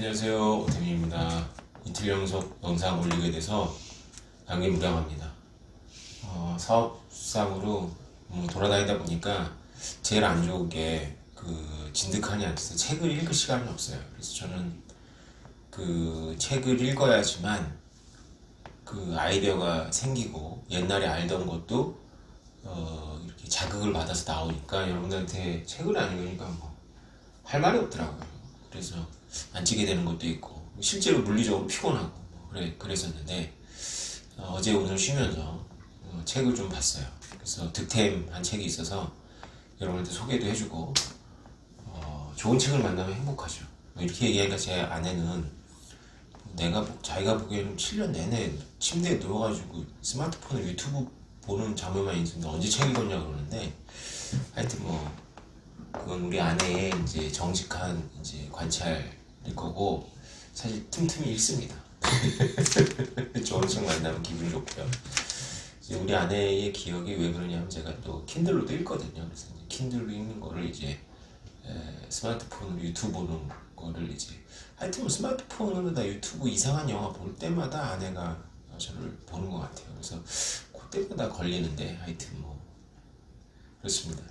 안녕하세요, 오태민입니다. 이틀 연속 영상 올리게 돼서 감개무량합니다. 사업상으로 돌아다니다 보니까 제일 안 좋은 게 진득하니 앉아서 책을 읽을 시간이 없어요. 그래서 저는 책을 읽어야지만 아이디어가 생기고 옛날에 알던 것도 이렇게 자극을 받아서 나오니까 여러분들한테 책을 안 읽으니까 할 말이 없더라고요. 그래서 안 찍게 되는 것도 있고 실제로 물리적으로 피곤하고 그랬었는데 어제 오늘 쉬면서 책을 좀 봤어요. 그래서 득템한 책이 있어서 여러분한테 소개도 해주고 좋은 책을 만나면 행복하죠. 이렇게 얘기하니까 제 아내는 자기가 보기에는 7년 내내 침대에 누워가지고 스마트폰을 유튜브 보는 장면만 있는데 언제 책 읽었냐 그러는데, 하여튼 그건 우리 아내의 이제 정직한 이제 관찰일 거고, 사실 틈틈이 읽습니다. 좋은 책 만나면 기분 좋고요. 이제 우리 아내의 기억이 왜 그러냐면 제가 또 킨들로도 읽거든요. 그래서 이제 킨들로 읽는 거를 이제 스마트폰으로 유튜브 보는 거를 이제 하여튼 스마트폰으로 다 유튜브 이상한 영화 볼 때마다 아내가 저를 보는 것 같아요. 그래서 그때마다 걸리는데 하여튼 그렇습니다.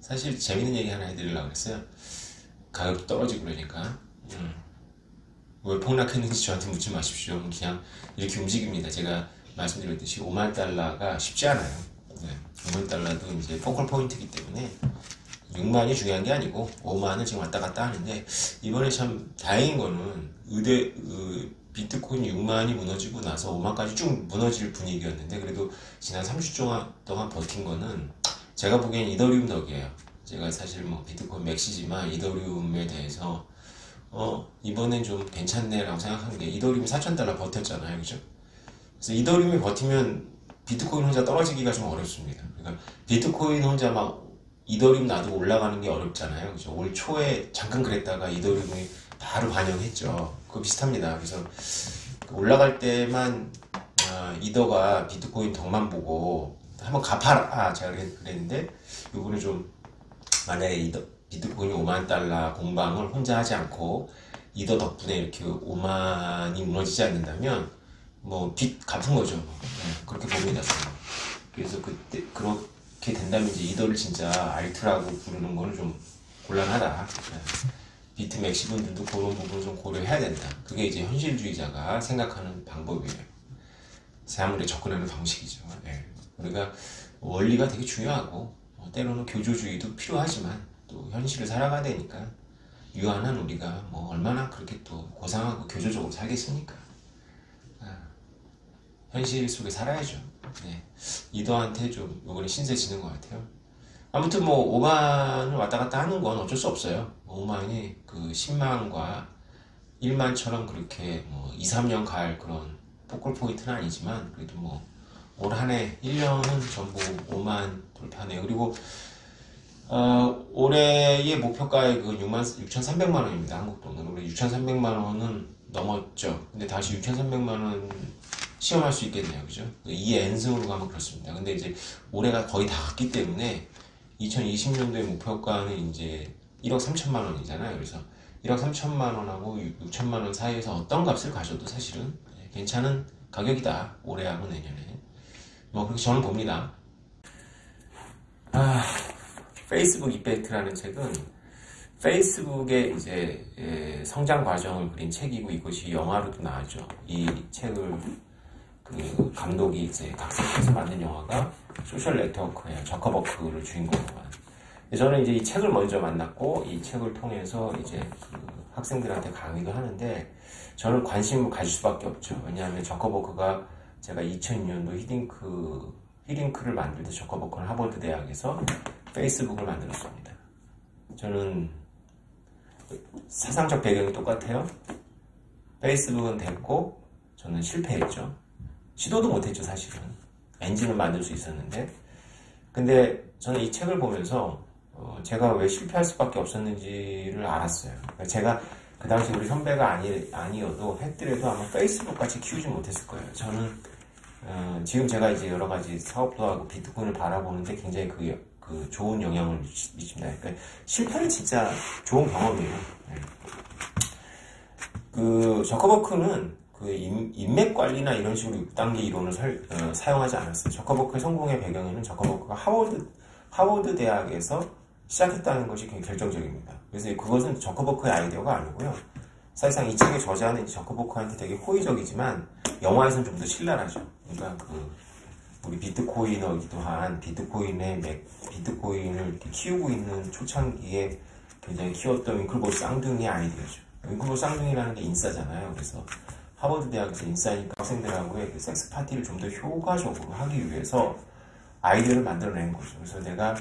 사실 재밌는 얘기 하나 해드리려고 했어요. 가격도 떨어지고 그러니까 왜 폭락했는지 저한테 묻지 마십시오. 그냥 이렇게 움직입니다. 제가 말씀드렸듯이 5만 달러가 쉽지 않아요. 5만 달러도 이제 포컬 포인트이기 때문에 6만이 중요한 게 아니고 5만은 지금 왔다 갔다 하는데, 이번에 참 다행인 거는 비트코인 6만이 무너지고 나서 5만까지 쭉 무너질 분위기였는데, 그래도 지난 30주 동안 버틴 거는 제가 보기엔 이더리움 덕이에요. 제가 사실 비트코인 맥시지만 이더리움에 대해서 이번엔 좀 괜찮네 라고 생각한 게, 이더리움이 4,000달러 버텼잖아요, 그죠? 그래서 이더리움이 버티면 비트코인 혼자 떨어지기가 좀 어렵습니다. 그러니까 비트코인 혼자 이더리움 놔두고 올라가는 게 어렵잖아요, 그죠? 올 초에 잠깐 그랬다가 이더리움이 바로 반영했죠. 그거 비슷합니다. 그래서 올라갈 때만 이더가 비트코인 덕만 보고 한번 갚아라 제가 그랬는데, 이번에 좀 만약에 비트코인이 5만 달러 공방을 혼자 하지 않고 이더 덕분에 이렇게 5만이 무너지지 않는다면 빚 갚은 거죠. 그렇게 봅니다, 저는. 그래서 그렇게 된다면 이제 이더를 진짜 알트라고 부르는 거는 좀 곤란하다. 비트 맥시 분들도 그런 부분을 좀 고려해야 된다. 그게 이제 현실주의자가 생각하는 방법이에요. 사물에 접근하는 방식이죠. 우리가 원리가 되게 중요하고 때로는 교조주의도 필요하지만 또 현실을 살아가야 되니까, 유한한 우리가 얼마나 그렇게 또 고상하고 교조적으로 살겠습니까? 현실 속에 살아야죠. 이더한테 좀 이번에 신세 지는 것 같아요. 아무튼 5만을 왔다 갔다 하는 건 어쩔 수 없어요. 5만이 10만과 1만처럼 그렇게 2, 3년 갈 그런 포컬 포인트는 아니지만, 그래도 올 한 해 1년은 전부 5만 돌파네요. 그리고 올해의 목표가액 6,300만 원입니다. 한국 돈으로. 우리 6,300만 원은 넘었죠. 근데 다시 6,300만 원 시험할 수 있겠네요, 그죠? 이 N승으로 가면 그렇습니다. 근데 이제 올해가 거의 다 갔기 때문에 2020년도의 목표가는 이제 1억 3천만 원이잖아요. 그래서 1억 3천만 원하고 6천만 원 사이에서 어떤 값을 가져도 사실은 괜찮은 가격이다, 올해하고 내년에. 그렇게 저는 봅니다. 페이스북 이펙트라는 책은 페이스북의 이제 성장 과정을 그린 책이고, 이것이 영화로도 나왔죠. 이 책을 감독이 이제 각색해서 만든 영화가 소셜 네트워크예요. 저커버크를 주인공으로 한. 저는 이제 이 책을 먼저 만났고, 이 책을 통해서 이제 학생들한테 강의도 하는데, 저는 관심을 가질 수밖에 없죠. 왜냐하면 저커버크가, 제가 2002년도 히딩크를 만들 때 저커버크는 하버드 대학에서 페이스북을 만들었습니다. 저는 사상적 배경이 똑같아요. 페이스북은 됐고 저는 실패했죠. 시도도 못했죠, 사실은. 엔진을 만들 수 있었는데. 근데 저는 이 책을 보면서 제가 왜 실패할 수밖에 없었는지를 알았어요. 제가 그 당시 우리 선배가 아니어도 했더라도 아마 페이스북 같이 키우지 못했을 거예요. 저는 지금 제가 이제 여러 가지 사업도 하고 비트코인을 바라보는데 굉장히 좋은 영향을 미칩니다. 그러니까 실패는 진짜 좋은 경험이에요. 그 저커버크는 그 인맥 관리나 이런 식으로 6단계 이론을 사용하지 않았어요. 저커버크의 성공의 배경에는 저커버크가 하워드 대학에서 시작했다는 것이 굉장히 결정적입니다. 그래서 그것은 저커버크의 아이디어가 아니고요. 사실상 이 책의 저자는 저커버크한테 되게 호의적이지만 영화에서는 좀 더 신랄하죠. 그러니까 우리 비트코이너이기도 한 비트코인을 이렇게 키우고 있는 초창기에 굉장히 키웠던 윙클보스 쌍둥이의 아이디어죠. 윙클보스 쌍둥이라는 게 인싸잖아요. 그래서 하버드 대학에서 인싸니까 학생들하고의 그 섹스 파티를 좀 더 효과적으로 하기 위해서 아이디어를 만들어낸 거죠. 그래서 내가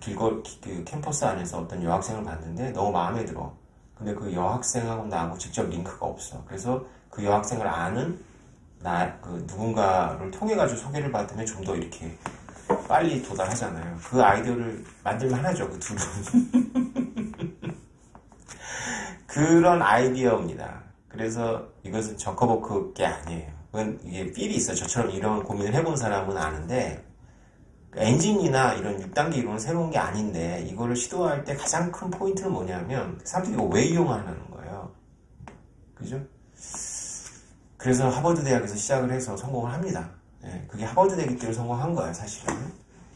그 캠퍼스 안에서 어떤 여학생을 봤는데 너무 마음에 들어. 근데 그 여학생하고 나하고 직접 링크가 없어. 그래서 그 여학생을 아는 누군가를 통해가지고 소개를 받으면 좀 더 이렇게 빨리 도달하잖아요. 그 아이디어를 만들만 하죠, 그 둘은. 그런 아이디어입니다. 그래서 이것은 저커버크 게 아니에요. 그건 이게 필이 있어요. 저처럼 이런 고민을 해본 사람은 아는데, 엔진이나 이런 6단계 이론은 새로운 게 아닌데, 이거를 시도할 때 가장 큰 포인트는 뭐냐면, 사람들이 이거 왜 이용하는 거예요? 그죠? 그래서 하버드 대학에서 시작을 해서 성공을 합니다. 예, 그게 하버드 대학이기 때문에 성공한 거예요, 사실은.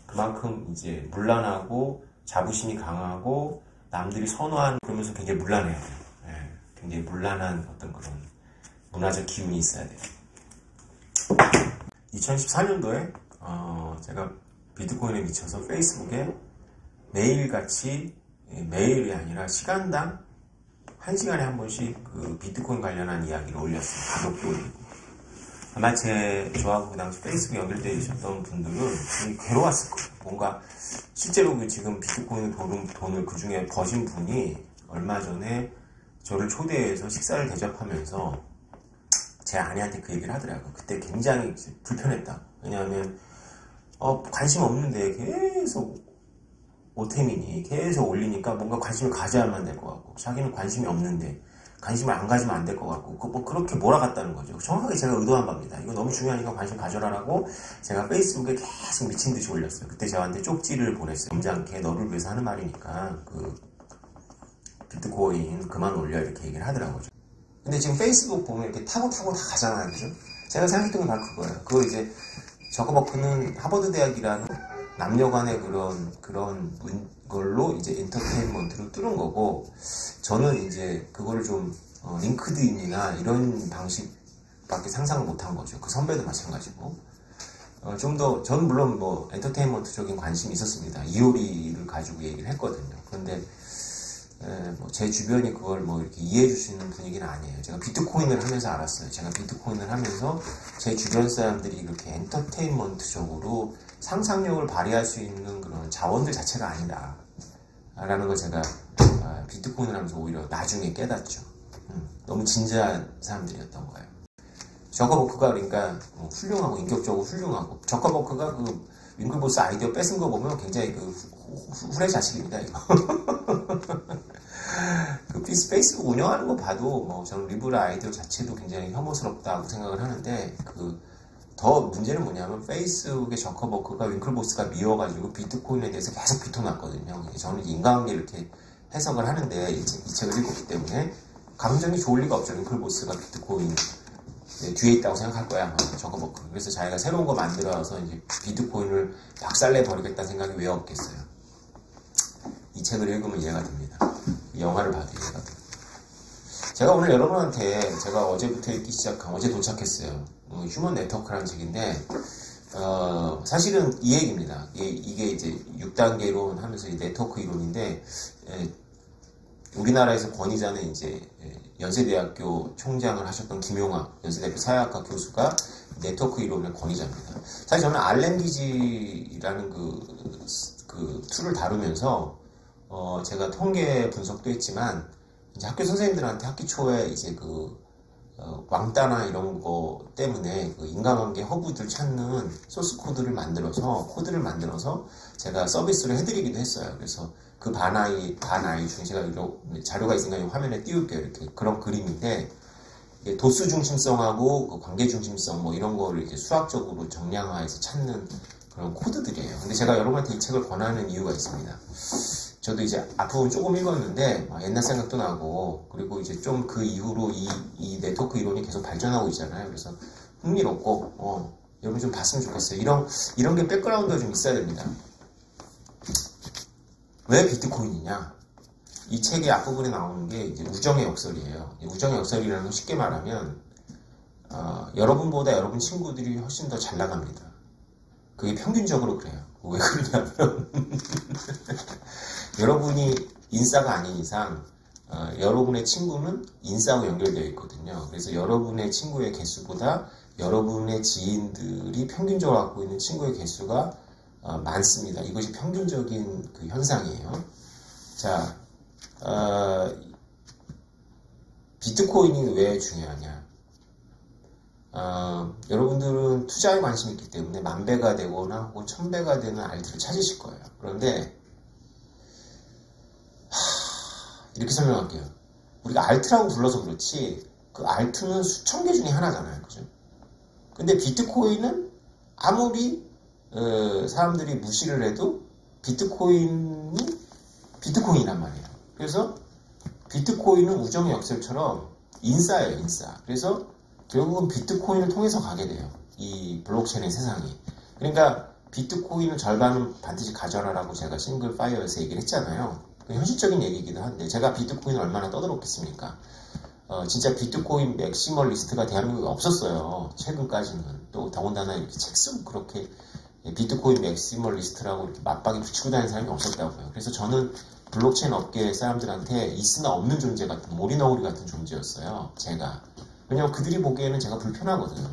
그만큼 이제 문란하고 자부심이 강하고 남들이 선호하는 그러면서 굉장히 문란해요. 예, 굉장히 문란한 어떤 그런 문화적 기운이 있어야 돼요. 2014년도에 제가 비트코인에 미쳐서 페이스북에 매일같이, 매일이 아니라 시간당 1시간에 한 번씩 그 비트코인 관련한 이야기를 올렸어요. 가볍게 올리고. 아마 저하고 그 당시 페이스북에 연결되어 있었던 분들은 되게 괴로웠을 거예요. 뭔가 실제로 지금 비트코인 돈을 그 중에 버신 분이 얼마 전에 저를 초대해서 식사를 대접하면서 제 아내한테 그 얘기를 하더라고요. 그때 굉장히 불편했다. 왜냐하면 관심 없는데 계속 오태민이 계속 올리니까 뭔가 관심을 가져야만 될 것 같고, 자기는 관심이 없는데 관심을 안 가지면 안 될 것 같고, 뭐 그렇게 몰아갔다는 거죠. 정확하게 제가 의도한 겁니다. 이거 너무 중요하니까 관심 가져라라고 제가 페이스북에 계속 미친 듯이 올렸어요. 그때 저한테 쪽지를 보냈어요. 점잖게 너를 위해서 하는 말이니까 비트코인 그만 올려, 이렇게 얘기를 하더라고요. 근데 지금 페이스북 보면 이렇게 타고 다 가잖아요. 그죠? 제가 생각했던 건 바로 그거예요. 그거 이제 저커버크는 하버드 대학이라는 남녀 간의 그런 걸로 이제 엔터테인먼트로 뚫은 거고, 저는 이제 그거를 좀 링크드인이나 이런 방식밖에 상상을 못한 거죠. 그 선배도 마찬가지고. 저는 물론 뭐 엔터테인먼트적인 관심이 있었습니다. 이효리를 가지고 얘기를 했거든요. 그런데 제 주변이 그걸 뭐 이렇게 이해해 줄 수 있는 분위기는 아니에요. 제가 비트코인을 하면서 알았어요. 제가 비트코인을 하면서 제 주변 사람들이 이렇게 엔터테인먼트적으로 상상력을 발휘할 수 있는 그런 자원들 자체가 아니다 라는 걸 제가 비트코인을 하면서 오히려 나중에 깨닫죠. 너무 진지한 사람들이었던 거예요. 저커버크가 그러니까 훌륭하고 인격적으로 훌륭하고, 저커버크가 그 윙클보스 아이디어 뺏은 거 보면 굉장히 후레 자식입니다, 이거. 그 페이스북 운영하는 거 봐도 저는 리브라 아이디어 자체도 굉장히 혐오스럽다고 생각을 하는데, 더 문제는 뭐냐면 페이스북의 저커버크가 윙클보스가 미워가지고 비트코인에 대해서 계속 비토났거든요. 저는 인간관계를 이렇게 해석을 하는데, 이 책을 읽었기 때문에 감정이 좋을 리가 없죠. 윙클보스가 비트코인 뒤에 있다고 생각할 거야, 저커버크. 그래서 자기가 새로운 거 만들어서 이제 비트코인을 박살내 버리겠다는 생각이 왜 없겠어요. 이 책을 읽으면 이해가 됩니다. 영화를 봐도 이해가 됩니다. 제가 오늘 여러분한테 제가 어제부터 읽기 시작한, 어제 도착했어요. 휴먼 네트워크라는 책인데, 사실은 이 얘기입니다. 이게 이제 6단계 이론 하면서 네트워크 이론인데, 우리나라에서 권위자는 이제 연세대학교 총장을 하셨던 김용학 연세대학교 사회학과 교수가 네트워크 이론의 권위자입니다. 사실 저는 알렌기지라는 그 툴을 다루면서 제가 통계 분석도 했지만, 이제 학교 선생님들한테 학기 초에 이제 왕따나 이런 거 때문에 인간관계 허브들 찾는 소스 코드를 만들어서 제가 서비스를 해드리기도 했어요. 그래서 그 반 아이 중에 제가 자료가 있으니까 화면에 띄울게요. 이렇게 그런 그림인데, 도수 중심성하고 관계 중심성 이런 거를 이제 수학적으로 정량화해서 찾는 그런 코드들이에요. 근데 제가 여러분한테 이 책을 권하는 이유가 있습니다. 저도 이제 앞부분 조금 읽었는데 옛날 생각도 나고, 그리고 이제 좀 그 이후로 이 네트워크 이론이 계속 발전하고 있잖아요. 그래서 흥미롭고 여러분 좀 봤으면 좋겠어요. 이런 게 백그라운드가 좀 있어야 됩니다. 왜 비트코인이냐? 이 책의 앞부분에 나오는 게 이제 우정의 역설이에요. 우정의 역설이라는 건 쉽게 말하면 여러분보다 여러분 친구들이 훨씬 더 잘 나갑니다. 그게 평균적으로 그래요. 왜 그러냐면 여러분이 인싸가 아닌 이상 여러분의 친구는 인싸하고 연결되어 있거든요. 그래서 여러분의 친구의 개수보다 여러분의 지인들이 평균적으로 갖고 있는 친구의 개수가 많습니다. 이것이 평균적인 그 현상이에요. 자, 비트코인이 왜 중요하냐? 여러분들은 투자에 관심이 있기 때문에 10,000배가 되거나 혹은 1000배가 되는 알트를 찾으실 거예요. 그런데 이렇게 설명할게요. 우리가 알트라고 불러서 그렇지 그 알트는 수천 개 중에 하나잖아요. 그죠? 근데 비트코인은 아무리 사람들이 무시를 해도 비트코인이란 말이에요. 그래서 비트코인은 우정의 역설처럼 인싸예요, 인싸. 그래서 결국은 비트코인을 통해서 가게 돼요. 이 블록체인의 세상이. 그러니까 비트코인은 절반은 반드시 가져라라고 제가 싱글 파이어에서 얘기를 했잖아요. 현실적인 얘기이기도 한데 제가 비트코인을 얼마나 떠들었겠습니까? 진짜 비트코인 맥시멀리스트가 대한민국에 없었어요. 최근까지는. 또 더군다나 이렇게 책 쓰고 그렇게 비트코인 맥시멀리스트라고 이렇게 맞박이 붙이고 다니는 사람이 없었다고요. 그래서 저는 블록체인 업계 사람들한테 있으나 없는 존재 같은 모리너우리 같은 존재였어요. 제가. 왜냐면 그들이 보기에는 제가 불편하거든요.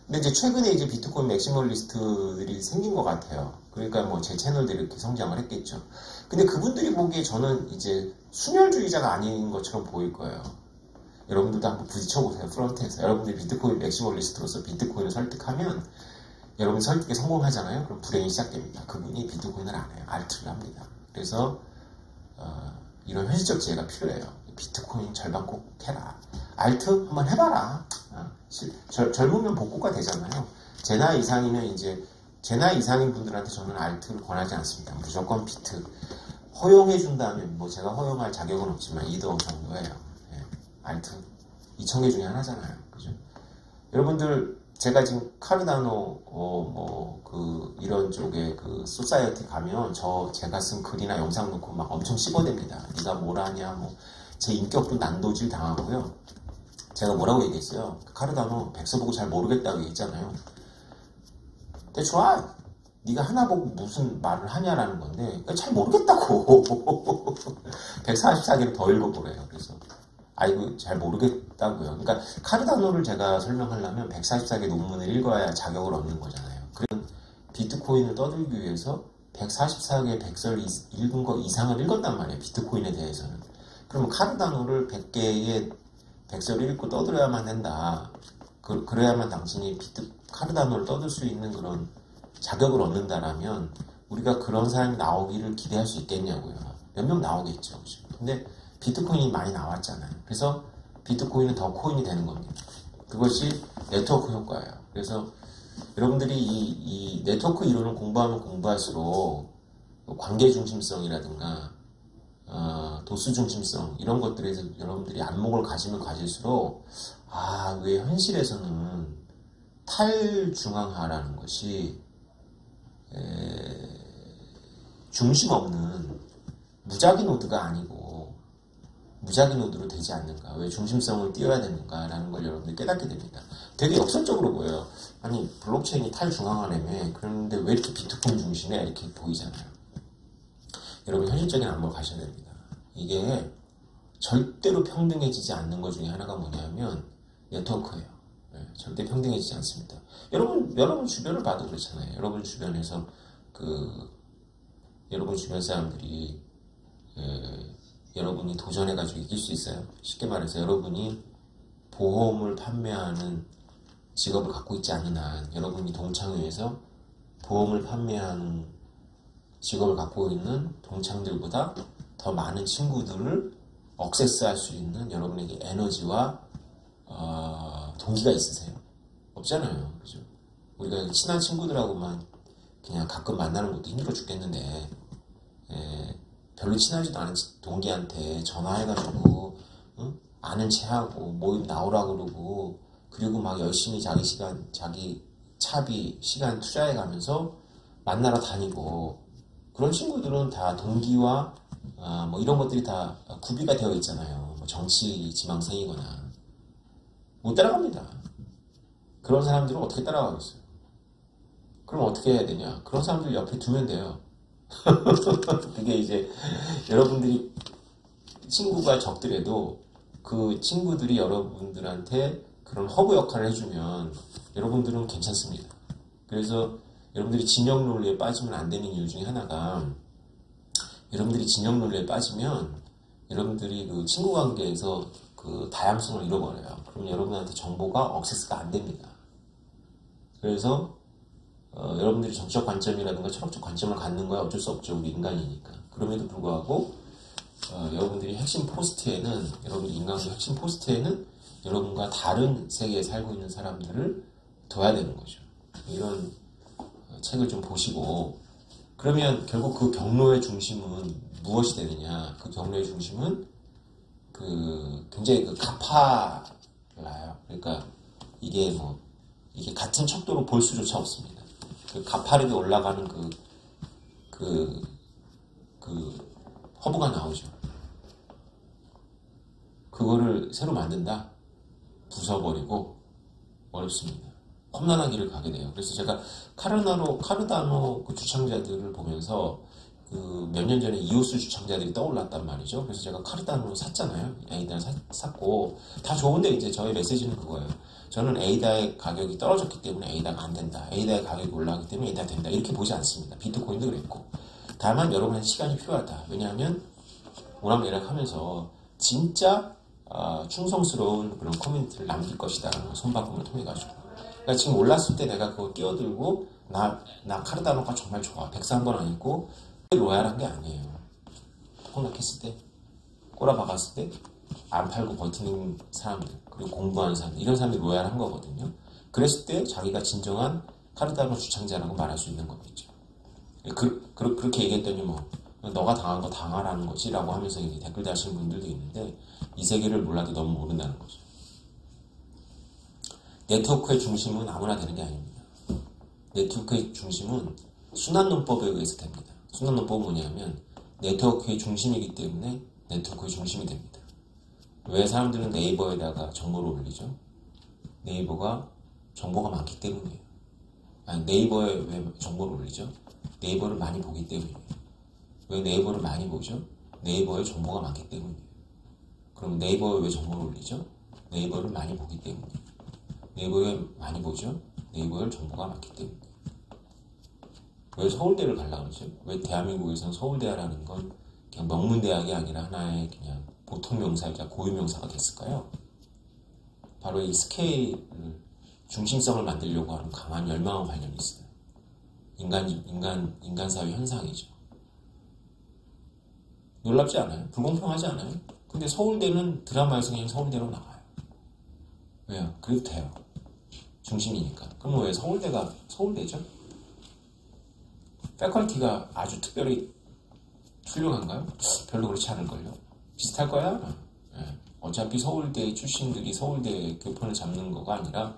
근데 이제 최근에 이제 비트코인 맥시멀리스트들이 생긴 것 같아요. 그러니까 뭐 제 채널들이 이렇게 성장을 했겠죠. 근데 그분들이 보기에 저는 이제 순혈주의자가 아닌 것처럼 보일 거예요. 여러분들도 한번 부딪혀보세요. 프론트에서. 여러분들이 비트코인 맥시멀리스트로서 비트코인을 설득하면 여러분 설득에 성공하잖아요. 그럼 불행이 시작됩니다. 그분이 비트코인을 안 해요. 알트를 합니다. 그래서 이런 현실적 지혜가 필요해요. 비트코인 절반 꼭 해라. 알트 한번 해봐라. 젊으면 복구가 되잖아요. 제 나이 이상이면 이제 제 나이 이상인 분들한테 저는 알트를 권하지 않습니다. 무조건 비트. 허용해준다면 뭐 제가 허용할 자격은 없지만 2도 정도예요. 예. 알트 2,000개 중에 하나잖아요. 그죠? 여러분들 제가 지금 카르다노 이런 쪽에 그 소사이어티 가면 제가 쓴 글이나 영상 놓고 막 엄청 씹어댑니다. 네가 뭘 하냐 뭐 제 인격도 난도질 당하고요. 제가 뭐라고 얘기했어요? 카르다노 백서 보고 잘 모르겠다고 얘기했잖아요. 근데 좋아. 네가 하나 보고 무슨 말을 하냐라는 건데 잘 모르겠다고. 144개를 더 읽어보래요. 그래서 아이고 잘 모르겠다고요. 그러니까 카르다노를 제가 설명하려면 144개 논문을 읽어야 자격을 얻는 거잖아요. 그런 비트코인을 떠들기 위해서 144개 백서를 읽은 거 이상을 읽었단 말이에요. 비트코인에 대해서는. 그러면 카르다노를 100개의 백서를 읽고 떠들어야만 된다. 그래야만 당신이 카르다노를 떠들 수 있는 그런 자격을 얻는다라면 우리가 그런 사람이 나오기를 기대할 수 있겠냐고요. 몇 명 나오겠죠. 그죠? 근데 비트코인이 많이 나왔잖아요. 그래서 비트코인은 더 코인이 되는 겁니다. 그것이 네트워크 효과예요. 그래서 여러분들이 이 네트워크 이론을 공부하면 공부할수록 관계 중심성이라든가 도수 중심성 이런 것들에서 여러분들이 안목을 가지면 가질수록 왜 현실에서는 탈중앙화라는 것이 중심 없는 무작위 노드가 아니고 무작위 노드로 되지 않는가, 왜 중심성을 띄워야 되는가라는 걸 여러분들이 깨닫게 됩니다. 되게 역설적으로 보여요. 아니 블록체인이 탈중앙화라며 그런데 왜 이렇게 비트코인 중심에 이렇게 보이잖아요. 여러분 현실적인 안목을 가셔야 됩니다. 이게 절대로 평등해지지 않는 것 중에 하나가 뭐냐면 네트워크예요. 절대 평등해지지 않습니다. 여러분 주변을 봐도 그렇잖아요. 여러분 주변에서 여러분 주변 사람들이 여러분이 도전해가지고 이길 수 있어요. 쉽게 말해서 여러분이 보험을 판매하는 직업을 갖고 있지 않는 한 여러분이 동창회에서 보험을 판매하는 직업을 갖고 있는 동창들보다 더 많은 친구들을 억세스할 수 있는 여러분에게 에너지와 동기가 있으세요? 없잖아요. 그죠? 우리가 친한 친구들하고만 그냥 가끔 만나는 것도 힘들어 죽겠는데 별로 친하지도 않은 동기한테 전화해가지고 아는 체하고 모임 나오라 그러고 그리고 막 열심히 자기 시간 자기 차비 시간 투자해가면서 만나러 다니고 그런 친구들은 다 동기와 뭐 이런 것들이 다 구비가 되어 있잖아요. 뭐 정치 지망생이거나 못 따라갑니다. 그런 사람들은 어떻게 따라가겠어요? 그럼 어떻게 해야 되냐? 그런 사람들 옆에 두면 돼요. 그게 이제 여러분들이 친구가 적더라도 그 친구들이 여러분들한테 그런 허브 역할을 해주면 여러분들은 괜찮습니다. 그래서 여러분들이 진영 논리에 빠지면 안 되는 이유 중에 하나가 여러분들이 진영 논리에 빠지면 여러분들이 그 친구 관계에서 그 다양성을 잃어버려요. 그럼 여러분한테 정보가 억세스가 안 됩니다. 그래서 여러분들이 정치적 관점이라든가 철학적 관점을 갖는 거야 어쩔 수 없죠. 우리 인간이니까. 그럼에도 불구하고 여러분들이 핵심 포스트에는 여러분들 인간의 핵심 포스트에는 여러분과 다른 세계에 살고 있는 사람들을 둬야 되는 거죠. 이런 책을 좀 보시고 그러면 결국 그 경로의 중심은 무엇이 되느냐? 그 경로의 중심은 굉장히 가파라요. 그러니까 이게 같은 척도로 볼 수조차 없습니다. 그 가파르게 올라가는 허브가 나오죠. 그거를 새로 만든다? 부숴버리고 어렵습니다. 험난한 길을 가게 돼요. 그래서 제가 카르다노 그 주창자들을 보면서 몇 년 전에 이오스 주창자들이 떠올랐단 말이죠. 그래서 제가 카르다노 샀잖아요. 에이다를 샀고 다 좋은데 이제 저의 메시지는 그거예요. 저는 에이다의 가격이 떨어졌기 때문에 에이다가 안 된다. 에이다의 가격이 올라가기 때문에 에이다가 된다. 이렇게 보지 않습니다. 비트코인도 그랬고. 다만 여러분의 시간이 필요하다. 왜냐하면 오락내락 하면서 진짜 충성스러운 그런 커뮤니티를 남길 것이다. 손바꿈을 통해 가지고. 그러니까 지금 올랐을 때 내가 그거 끼어들고 나 카르다노가 정말 좋아. 백사한 건 아니고 로얄한 게 아니에요. 폭락했을 때, 꼬라박았을 때 안 팔고 버티는 사람들, 그리고 공부하는 사람들, 이런 사람들이 로얄한 거거든요. 그랬을 때 자기가 진정한 카르다노 주창자라고 말할 수 있는 거겠죠. 그렇게 얘기했더니 너가 당한 거 당하라는 거지 라고 하면서 이제 댓글 다시는 분들도 있는데 이 세계를 몰라도 너무 모른다는 거죠. 네트워크의 중심은 아무나 되는 게 아닙니다. 네트워크의 중심은 순환론법에 의해서 됩니다. 순환론법은 뭐냐면 네트워크의 중심이기 때문에 네트워크의 중심이 됩니다. 왜 사람들은 네이버에다가 정보를 올리죠? 네이버가 정보가 많기 때문이에요. 아니, 네이버에 왜 정보를 올리죠? 네이버를 많이 보기 때문이에요. 왜 네이버를 많이 보죠? 네이버에 정보가 많기 때문이에요. 그럼 네이버에 왜 정보를 올리죠? 네이버를 많이 보기 때문이에요. 네이버에 많이 보죠? 네이버에 정보가 많기 때문이에요. 왜 서울대를 가려고 그러죠? 왜 대한민국에서는 서울대라는 건 그냥 명문대학이 아니라 하나의 그냥 보통 명사이자 고유 명사가 됐을까요? 바로 이 스케일, 중심성을 만들려고 하는 강한 열망과 관련이 있어요. 인간 사회 현상이죠. 놀랍지 않아요? 불공평하지 않아요? 근데 서울대는 드라마에서 그냥 서울대로 나와요. 왜요? 그래도 돼요. 중심이니까. 그럼 왜 서울대가 서울대죠? 패컬티가 아주 특별히 훌륭한가요? 별로 그렇지 않을걸요? 비슷할 거야? 네. 어차피 서울대 출신들이 서울대 교편을 잡는 거가 아니라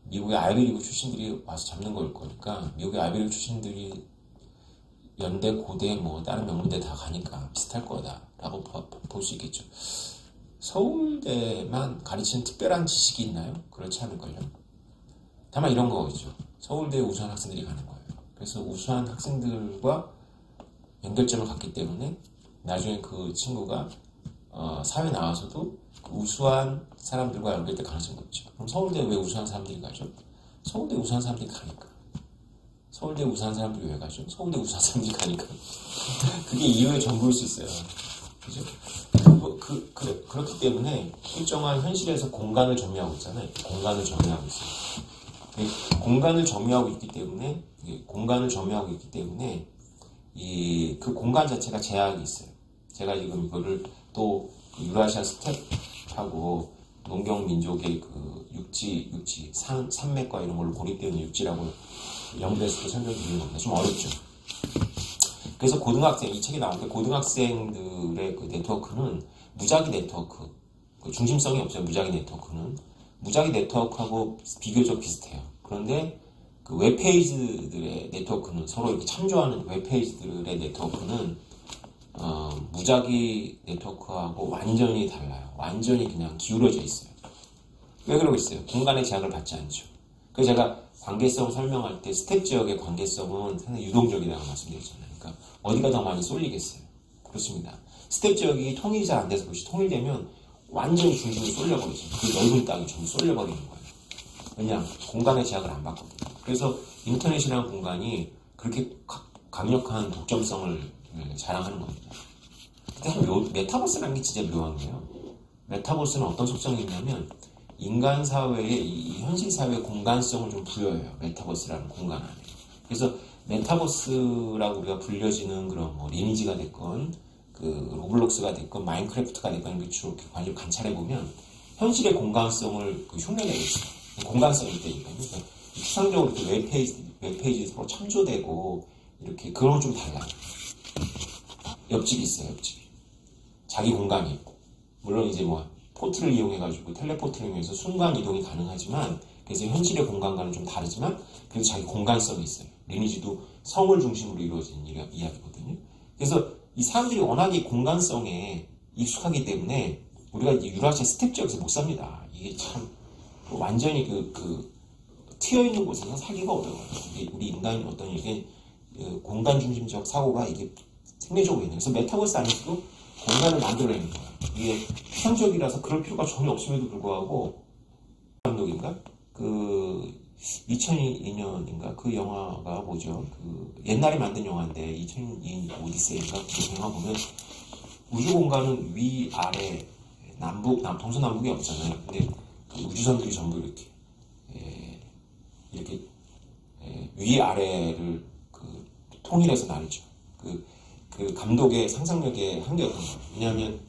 미국의 아이비리그 출신들이 와서 잡는 걸 거니까 미국의 아이비리그 출신들이 연대, 고대, 다른 명문대 다 가니까 비슷할 거다라고 볼 수 있겠죠. 서울대만 가르치는 특별한 지식이 있나요? 그렇지 않을걸요? 다만 이런 거겠죠. 서울대 우수한 학생들이 가는 거예요. 그래서 우수한 학생들과 연결점을 갖기 때문에 나중에 그 친구가 사회 나와서도 그 우수한 사람들과 연결될 가능성이 높죠. 그럼 서울대 왜 우수한 사람들이 가죠? 서울대 우수한 사람들이 가니까. 서울대 우수한 사람들이 왜 가죠? 서울대 우수한 사람들이 가니까. 그게 이유의 전부일 수 있어요. 그죠? 그렇기 때문에 일정한 현실에서 공간을 점유하고 있잖아요. 공간을 점유하고 있어요. 공간을 점유하고 있기 때문에 그 공간 자체가 제약이 있어요. 제가 지금 이거를 또 유라시아 스텝하고 농경민족의 그 육지, 산맥과 이런 걸로 고립되는 육지라고 연구했을 때 설명드리는 겁니다. 좀 어렵죠. 그래서 고등학생, 이 책에 나올 때 고등학생들의 그 네트워크는 무작위 네트워크, 그 중심성이 없어요. 무작위 네트워크는. 무작위 네트워크하고 비교적 비슷해요. 그런데 그 웹페이지들의 네트워크는, 서로 이렇게 참조하는 웹페이지들의 네트워크는 무작위 네트워크하고 완전히 달라요. 완전히 그냥 기울어져 있어요. 왜 그러고 있어요? 공간의 제약을 받지 않죠. 그래서 제가 관계성 설명할 때 스텝 지역의 관계성은 상당히 유동적이라고 말씀드렸잖아요. 그러니까 어디가 더 많이 쏠리겠어요? 그렇습니다. 스텝 지역이 통일이 잘 안 돼서 그것이 통일되면 완전히 중심이 쏠려버리죠. 그 넓은 땅이 전부 쏠려버리는 거예요. 왜냐? 공간의 제약을 안 받거든요. 그래서 인터넷이라는 공간이 그렇게 강력한 독점성을 자랑하는 겁니다. 근데 메타버스라는 게 진짜 묘한 게요. 메타버스는 어떤 속성이 있냐면 인간 사회에 이 현실 사회의 공간성을 좀 부여해요. 메타버스라는 공간 안에. 그래서 메타버스라고 우리가 불려지는 그런 뭐 리니지가 됐건 그 로블록스가 됐건 마인크래프트가 됐건 이렇게 관찰해 보면 현실의 공간성을 그 흉내내고 있어요. 공간성이 있다니까요. 그러니까 추상적으로 웹페이지 서로 참조되고 이렇게 그런 건 좀 달라요. 옆집이 있어요. 옆집이. 자기 공간이 있고 물론 이제 뭐 포트를 이용해가지고 텔레포트를 이용해서 순간 이동이 가능하지만 그래서 현실의 공간과는 좀 다르지만 그래도 자기 공간성이 있어요. 리니지도 성을 중심으로 이루어진 이야기거든요. 그래서 이 사람들이 워낙에 공간성에 익숙하기 때문에 우리가 이제 유라시아 스텝 지역에서 못 삽니다. 이게 참 완전히 트여 있는 곳에서 살기가 어려워요. 우리 인간이 어떤 이게 공간 중심적 사고가 이게 생리적으로 있는. 그래서 메타버스 안에서도 공간을 만들어내는 거예요. 이게 추상적이라서 그럴 필요가 전혀 없음에도 불구하고 감독인가? 2002년인가 그 영화가 뭐죠? 그 옛날에 만든 영화인데 2002 오디세이인가 그 영화 보면 우주 공간은 위 아래 동서남북이 없잖아요. 근데 그 우주선들이 전부 이렇게 위 아래를 통일해서 나르죠. 그 감독의 상상력의 한계였던 거예요. 왜냐하면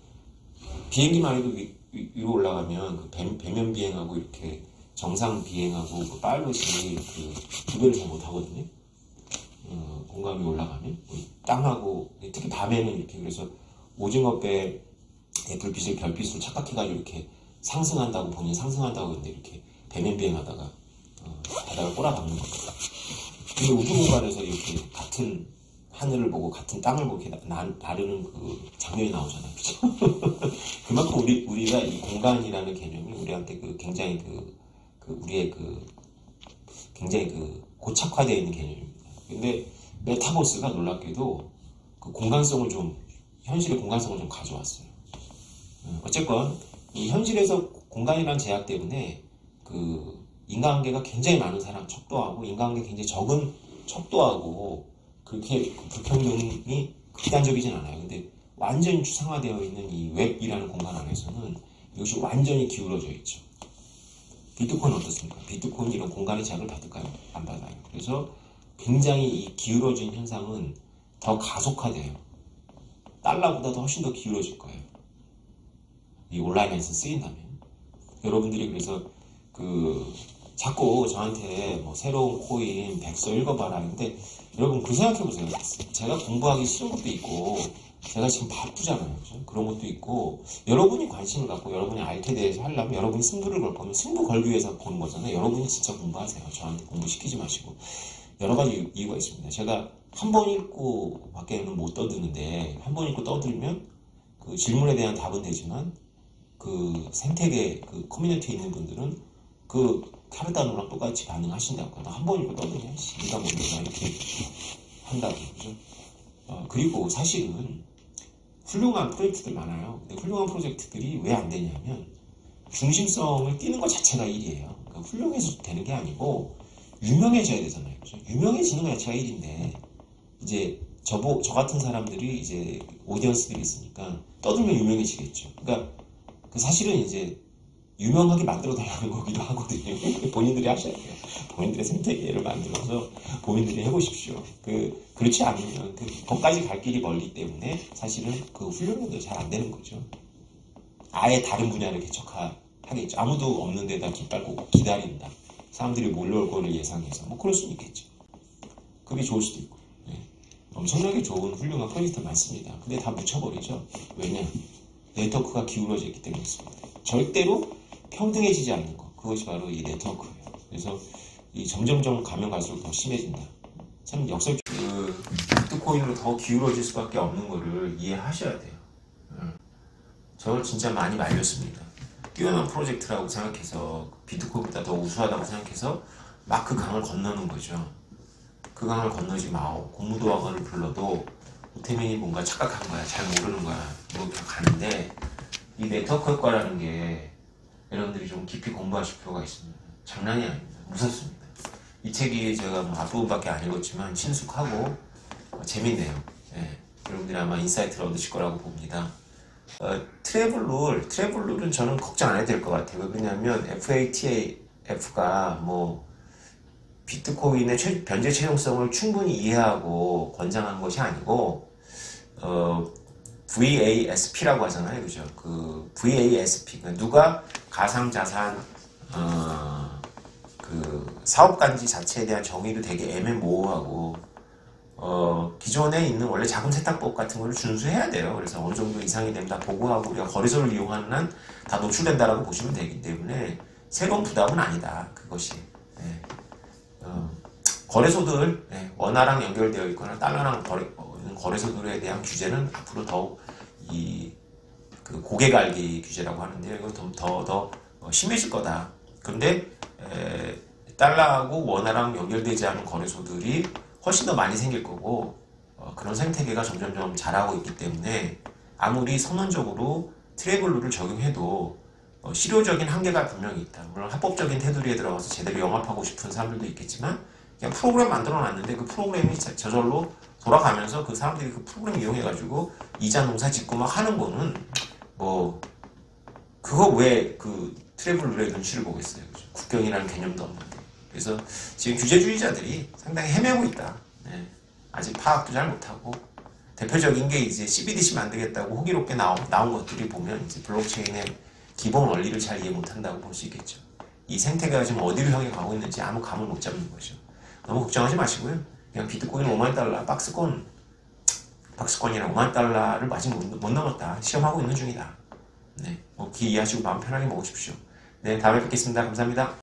비행기만 해도 위로 올라가면 그 배면 비행하고 이렇게 정상 비행하고 그 파일럿이 구별을 잘 못하거든요. 공간 위에 올라가면 땅하고 특히 밤에는 이렇게 그래서 오징어 배의 불빛을 별빛으로 착각해가지고 이렇게 상승한다고 본인이 상승한다고 했는데 이렇게 배면 비행하다가 바닥을 꼬라박는 겁니다. 근데 우주 공간에서 이렇게 같은 하늘을 보고 같은 땅을 보고 이렇게 나르는 그 장면이 나오잖아요. 그죠? 그만큼 우리가 이 공간이라는 개념이 우리한테 굉장히 우리의 굉장히 고착화되어 있는 개념입니다. 근데 메타버스가 놀랍게도 그 공간성을 현실의 공간성을 좀 가져왔어요. 어쨌건 이 현실에서 공간이라는 제약 때문에 인간관계가 굉장히 많은 사람 척도하고 인간관계 굉장히 적은 척도하고 그렇게 불평등이 극단적이진 않아요. 근데 완전히 추상화되어 있는 이 웹이라는 공간 안에서는 이것이 완전히 기울어져 있죠. 비트코인 어떻습니까? 비트코인 이런 공간의 제약을 받을까요? 안 받아요. 그래서 굉장히 이 기울어진 현상은 더 가속화돼요. 달러보다도 훨씬 더 기울어질 거예요. 이 온라인에서 쓰인다면. 여러분들이 그래서 자꾸 저한테 뭐 새로운 코인 100서 읽어봐라 하는데 여러분 생각해보세요. 제가 공부하기 싫은 것도 있고 제가 지금 바쁘잖아요. 그죠? 그런 것도 있고 여러분이 관심을 갖고 여러분이 알테 대해서 하려면 여러분이 승부를 걸 거면 승부 걸기 위해서 보는 거잖아요. 여러분이 진짜 공부하세요. 저한테 공부시키지 마시고. 여러 가지 이유가 있습니다. 제가 한 번 읽고 밖에는 못 떠드는데 한 번 읽고 떠들면 그 질문에 대한 답은 되지만 생태계 커뮤니티에 있는 분들은 카르다노랑 똑같이 반응하신다고. 나 한 번 읽고 떠드냐? 네가 뭔가 이렇게 한다고. 그죠? 그리고 사실은 훌륭한 프로젝트들 많아요. 근데 훌륭한 프로젝트들이 왜 안 되냐면 중심성을 띄는 것 자체가 일이에요. 그러니까 훌륭해서 되는 게 아니고 유명해져야 되잖아요. 그죠? 유명해지는 것 자체가 일인데 이제 저 같은 사람들이 이제 오디언스들이 있으니까 떠들면 유명해지겠죠. 그러니까 사실은 이제 유명하게 만들어 달라는 거기도 하거든요. 본인들이 하셔야 돼요. 본인들의 생태계를 만들어서 본인들이 해보십시오. 그렇지 않으면 거기까지 갈 길이 멀기 때문에 사실은 훈련도 잘 안 되는 거죠. 아예 다른 분야를 개척하겠죠. 아무도 없는 데다 깃밟고 기다린다. 사람들이 몰려올 거를 예상해서 그럴 수는 있겠죠. 그게 좋을 수도 있고. 네. 엄청나게 좋은 훌륭한 프로젝트 많습니다. 근데 다 묻혀버리죠. 왜냐? 네트워크가 기울어졌기 때문에 있습니다. 절대로 평등해지지 않는 것. 그것이 바로 이 네트워크예요. 그래서 이 점점점 가면 갈수록 더 심해진다. 참 역설적. 비트코인으로 더 기울어질 수밖에 없는 거를 이해하셔야 돼요. 저 진짜 많이 말렸습니다. 뛰어난 프로젝트라고 생각해서 비트코인보다 더 우수하다고 생각해서 막 그 강을 건너는 거죠. 그 강을 건너지 마오. 공무도학원을 불러도 오태민이 뭔가 착각한 거야. 잘 모르는 거야. 이렇게 가는데 이 네트워크 효과라는 게 여러분들이 좀 깊이 공부하실 필요가 있습니다. 장난이 아닙니다. 무섭습니다. 이 책이 제가 뭐 앞부분밖에 안 읽었지만 친숙하고 재밌네요. 예, 여러분들이 아마 인사이트를 얻으실 거라고 봅니다. 트래블 룰은 저는 걱정 안 해도 될 것 같아요. 왜냐하면 FATF가 뭐 비트코인의 변제 채용성을 충분히 이해하고 권장하는 것이 아니고 VASP라고 하잖아요. 그죠? 그 VASP 그러니까 누가 가상자산 그 사업간지 자체에 대한 정의도 되게 애매모호하고 기존에 있는 원래 자금 세탁법 같은 걸 준수해야 돼요. 그래서 어느 정도 이상이 되면 다 보고하고 우리가 거래소를 이용하는 한 다 노출된다라고 보시면 되기 때문에 새로운 부담은 아니다. 그것이 거래소들 원화랑 연결되어 있거나 달러랑 거래소들에 대한 규제는 앞으로 더욱 그 고객 알기 규제라고 하는데요. 이건 더 심해질 거다. 그런데 달러하고 원화랑 연결되지 않은 거래소들이 훨씬 더 많이 생길 거고 그런 생태계가 점점점 자라고 있기 때문에 아무리 선언적으로 트래블 룰을 적용해도 실효적인 한계가 분명히 있다. 물론 합법적인 테두리에 들어가서 제대로 영업하고 싶은 사람들도 있겠지만 그냥 프로그램 만들어 놨는데 그 프로그램이 저절로 돌아가면서 그 사람들이 그 프로그램 이용해 가지고 이자 농사 짓고 막 하는 거는 뭐 그거 왜 그 트래블 룰의 눈치를 보겠어요. 그죠? 국경이라는 개념도 없는데. 그래서 지금 규제주의자들이 상당히 헤매고 있다. 아직 파악도 잘 못하고 대표적인 게 이제 CBDC 만들겠다고 호기롭게 나온 것들이 보면 이제 블록체인의 기본 원리를 잘 이해 못한다고 볼 수 있겠죠. 이 생태계가 지금 어디로 향해 가고 있는지 아무 감을 못 잡는 거죠. 너무 걱정하지 마시고요. 그냥 비트코인 5만 달러 박스권이랑 5만 달러를 아직 못 넘었다. 시험하고 있는 중이다. 네, 뭐 이해하시고 마음 편하게 먹으십시오. 네, 다음에 뵙겠습니다. 감사합니다.